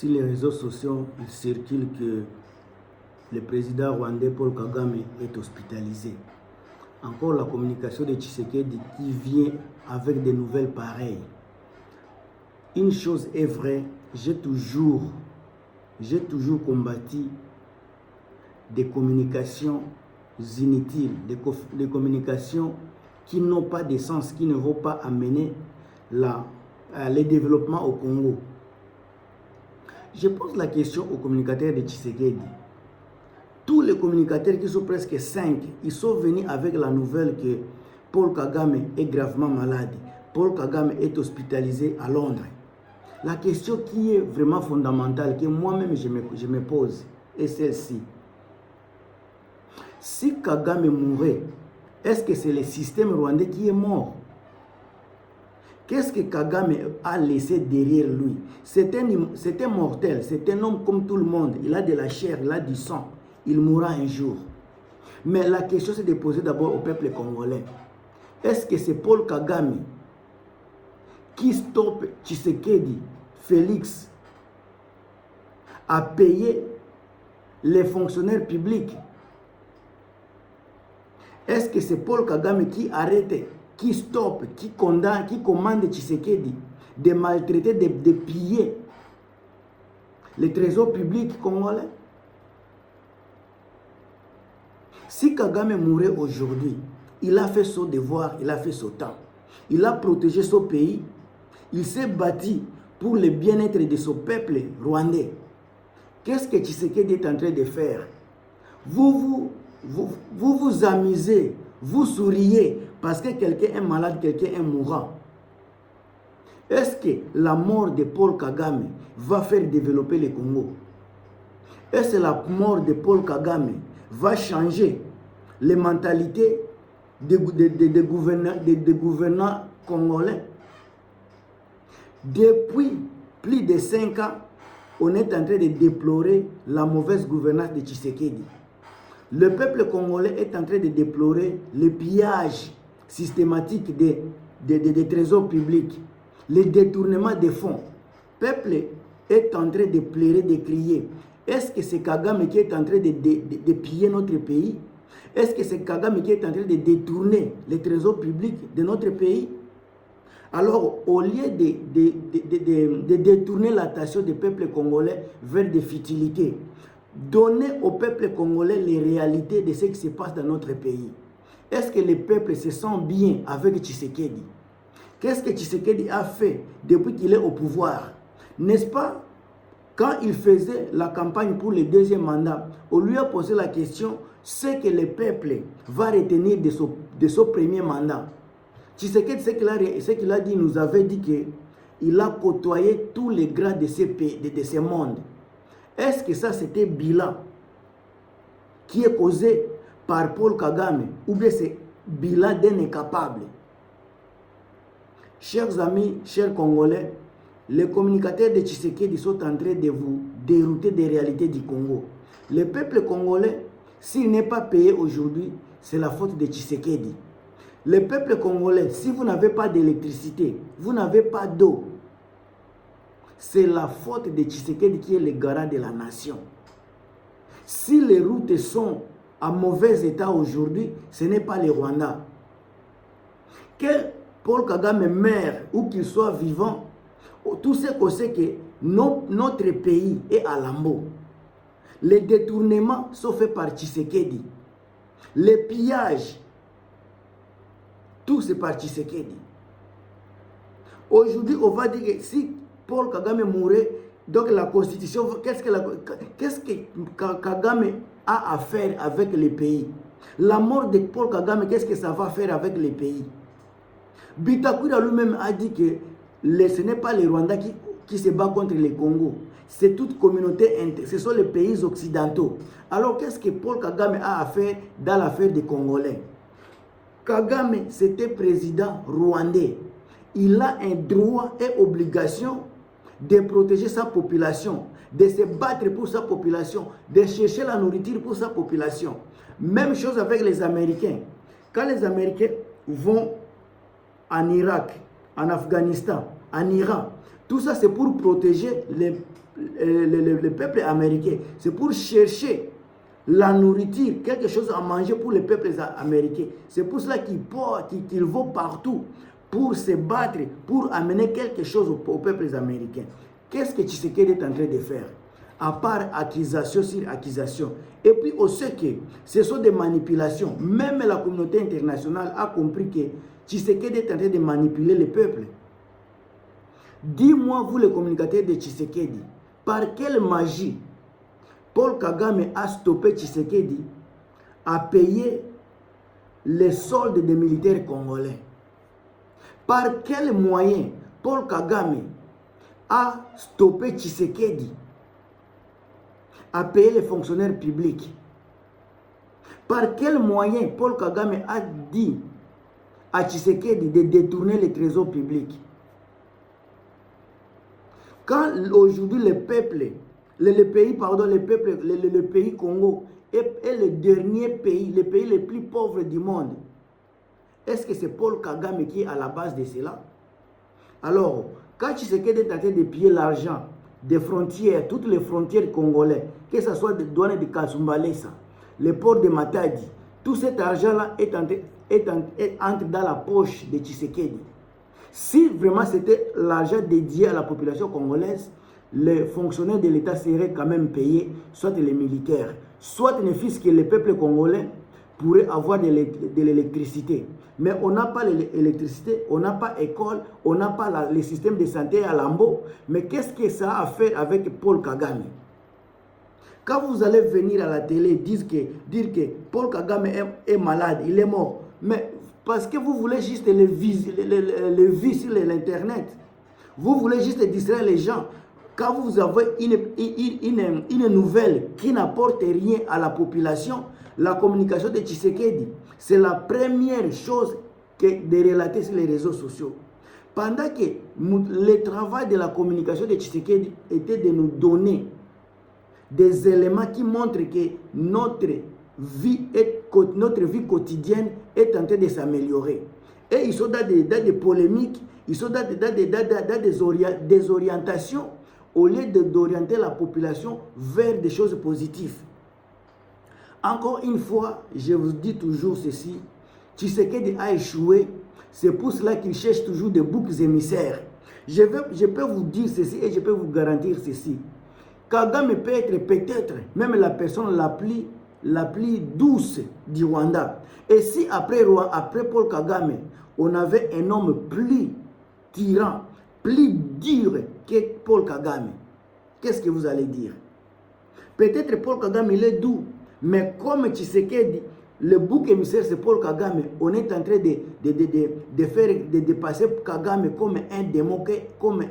Sur les réseaux sociaux, il circule que le président rwandais Paul Kagame est hospitalisé. Encore la communication de Tshisekedi qui vient avec des nouvelles pareilles. Une chose est vraie, j'ai toujours combattu des communications inutiles, des communications qui n'ont pas de sens, qui ne vont pas amener le développement au Congo. Je pose la question aux communicateurs de Tshisekedi. Tous les communicateurs qui sont presque 5, ils sont venus avec la nouvelle que Paul Kagame est gravement malade. Paul Kagame est hospitalisé à Londres. La question qui est vraiment fondamentale, que moi-même je me pose, est celle-ci. Si Kagame mourait, est-ce que c'est le système rwandais qui est mort? Qu'est-ce que Kagame a laissé derrière lui? C'est un mortel, c'est un homme comme tout le monde. Il a de la chair, il a du sang. Il mourra un jour. Mais la question c'est de poser d'abord au peuple congolais. Est-ce que c'est Paul Kagame qui stoppe Tshisekedi, Félix, à payer les fonctionnaires publics? Est-ce que c'est Paul Kagame qui arrête, qui stoppe, qui condamne, qui commande Tshisekedi de maltraiter, de piller les trésors publics congolais? Si Kagame mourait aujourd'hui, il a fait son devoir, il a fait son temps. Il a protégé son pays, il s'est battu pour le bien-être de son peuple rwandais. Qu'est-ce que Tshisekedi est en train de faire? Vous vous amusez, vous souriez parce que quelqu'un est malade, quelqu'un est mourant. Est-ce que la mort de Paul Kagame va faire développer le Congo? Est-ce que la mort de Paul Kagame va changer les mentalités des gouvernants congolais? Depuis plus de 5 ans, on est en train de déplorer la mauvaise gouvernance de Tshisekedi. Le peuple congolais est en train de déplorer le pillage systématique des trésors publics, le détournement des fonds. Le peuple est en train de pleurer, de crier. Est-ce que c'est Kagame qui est en train de piller notre pays? Est-ce que c'est Kagame qui est en train de détourner les trésors publics de notre pays? Alors, au lieu de détourner l'attention du peuple congolais vers des futilités, donnez au peuple congolais les réalités de ce qui se passe dans notre pays. Est-ce que le peuple se sent bien avec Tshisekedi? Qu'est-ce que Tshisekedi a fait depuis qu'il est au pouvoir? N'est-ce pas? Quand il faisait la campagne pour le deuxième mandat, on lui a posé la question, ce que le peuple va retenir de son premier mandat. Tshisekedi, ce qu'il a dit, nous avait dit qu'il a côtoyé tous les grands de ce monde. Est-ce que ça c'était bilan qui est causé par Paul Kagame ou bien c'est bilan d'un incapable? Chers amis, chers Congolais, les communicateurs de Tshisekedi sont en train de vous dérouter des réalités du Congo. Le peuple congolais, s'il n'est pas payé aujourd'hui, c'est la faute de Tshisekedi. Le peuple congolais, si vous n'avez pas d'électricité, vous n'avez pas d'eau, c'est la faute de Tshisekedi qui est le garant de la nation. Si les routes sont en mauvais état aujourd'hui, ce n'est pas le Rwanda. Que Paul Kagame meure ou qu'il soit vivant, tout ce qu'on sait que notre pays est à lambeaux. Les détournements sont faits par Tshisekedi. Les pillages, tout c'est par Tshisekedi. Aujourd'hui, on va dire que si Paul Kagame mourait, donc la constitution, qu'est-ce que Kagame a à faire avec les pays? La mort de Paul Kagame, qu'est-ce que ça va faire avec les pays? Bitakoura lui-même a dit que ce n'est pas les Rwandais qui se battent contre les Congo. C'est toute communauté, ce sont les pays occidentaux. Alors qu'est-ce que Paul Kagame a à faire dans l'affaire des Congolais? Kagame, c'était président rwandais. Il a un droit et obligation de protéger sa population, de se battre pour sa population, de chercher la nourriture pour sa population. Même chose avec les Américains. Quand les Américains vont en Irak, en Afghanistan, en Iran. Tout ça, c'est pour protéger le peuple américain. C'est pour chercher la nourriture, quelque chose à manger pour les peuples américains. C'est pour cela qu'ils vont partout pour se battre, pour amener quelque chose aux peuples américains. Qu'est-ce que Tshisekedi est en train de faire? À part accusation sur accusation. Et puis on sait que ce sont des manipulations. Même la communauté internationale a compris que Tshisekedi est en train de manipuler le peuple. Dis-moi, vous les communicateurs de Tshisekedi, par quelle magie Paul Kagame a stoppé Tshisekedi à payer les soldes des militaires congolais? Par quel moyen Paul Kagame a stoppé Tshisekedi à payer les fonctionnaires publics? Par quel moyen Paul Kagame a dit à Tshisekedi de détourner les trésors publics? Quand aujourd'hui le pays Congo est le dernier pays, le pays le plus pauvre du monde, est-ce que c'est Paul Kagame qui est à la base de cela? Alors, quand Tshisekedi est en train de piller l'argent des frontières, toutes les frontières congolaises, que ce soit des douanes de Kasumbalesa, le port de Matadi, tout cet argent-là entre dans la poche de Tshisekedi. Si vraiment c'était l'argent dédié à la population congolaise, les fonctionnaires de l'État seraient quand même payés, soit les militaires, soit ne fût-ce que le peuple congolais pourrait avoir de l'électricité. Mais on n'a pas l'électricité, on n'a pas école, on n'a pas le système de santé à Lambo. Mais qu'est-ce que ça a à faire avec Paul Kagame? Quand vous allez venir à la télé dire que Paul Kagame est malade, il est mort, mais parce que vous voulez juste le vivre sur l'internet, vous voulez juste distraire les gens. Quand vous avez une nouvelle qui n'apporte rien à la population, la communication de Tshisekedi, c'est la première chose de relater sur les réseaux sociaux. Pendant que le travail de la communication de Tshisekedi était de nous donner des éléments qui montrent que notre vie quotidienne est en train de s'améliorer. Et ils sont dans des polémiques, ils sont dans des orientations, au lieu d'orienter la population vers des choses positives. Encore une fois, je vous dis toujours ceci, Tshisekedi a échoué, c'est pour cela qu'il cherche toujours des boucs émissaires. Je peux vous dire ceci et je peux vous garantir ceci. Kagame peut être peut-être même la personne la plus douce du Rwanda. Et si après Paul Kagame, on avait un homme plus tyran, plus dur que Paul Kagame, qu'est-ce que vous allez dire? Peut-être Paul Kagame, il est doux, mais comme Tshisekedi, le bouc émissaire c'est Paul Kagame, on est en train de passer Kagame comme un démon, comme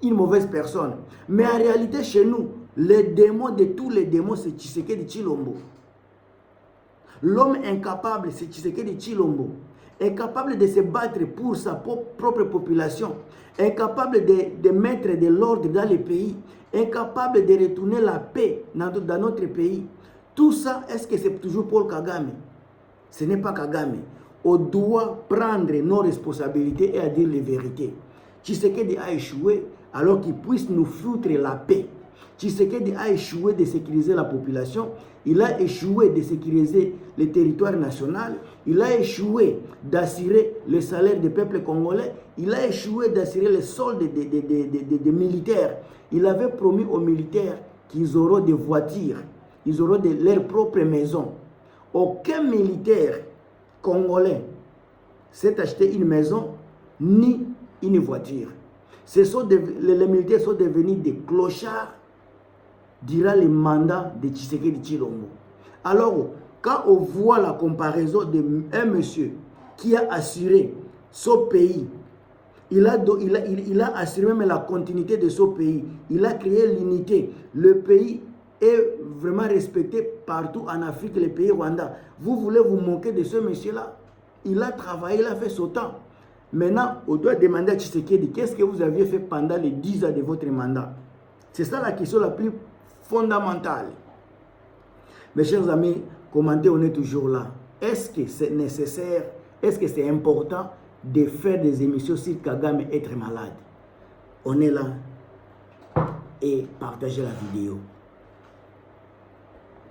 une mauvaise personne. Mais en réalité, chez nous, le démon de tous les démons, c'est Tshisekedi Tshilombo. L'homme incapable, c'est Tshisekedi Tshilombo. Incapable de se battre pour sa propre population. Incapable de mettre de l'ordre dans le pays. Incapable de retourner la paix dans notre pays. Tout ça, est-ce que c'est toujours Paul Kagame? Ce n'est pas Kagame. On doit prendre nos responsabilités et à dire les vérités. Tshisekedi a échoué alors qu'il puisse nous foutre la paix. Tshisekedi a échoué de sécuriser la population. Il a échoué de sécuriser le territoire national. Il a échoué d'assurer le salaire des peuples congolais. Il a échoué d'assurer les soldes des militaires. Il avait promis aux militaires qu'ils auront des voitures. Ils auront leur propre maison. Aucun militaire congolais s'est acheté une maison ni une voiture. Les militaires sont devenus des clochards durant le mandat de Tshisekedi Tshilombo. Alors, quand on voit la comparaison d'un monsieur qui a assuré son pays, il a assuré même la continuité de son pays, il a créé l'unité, le pays est vraiment respecté partout en Afrique, le pays Rwanda. Vous voulez vous moquer de ce monsieur-là? Il a travaillé, il a fait son temps. Maintenant, on doit demander à Tshisekedi, qu'est-ce que vous aviez fait pendant les 10 ans de votre mandat? C'est ça la question la plus fondamentale. Mes chers amis, commentez, on est toujours là. Est-ce que c'est nécessaire? Est-ce que c'est important de faire des émissions sur Kagame être malade. On est là et partagez la vidéo.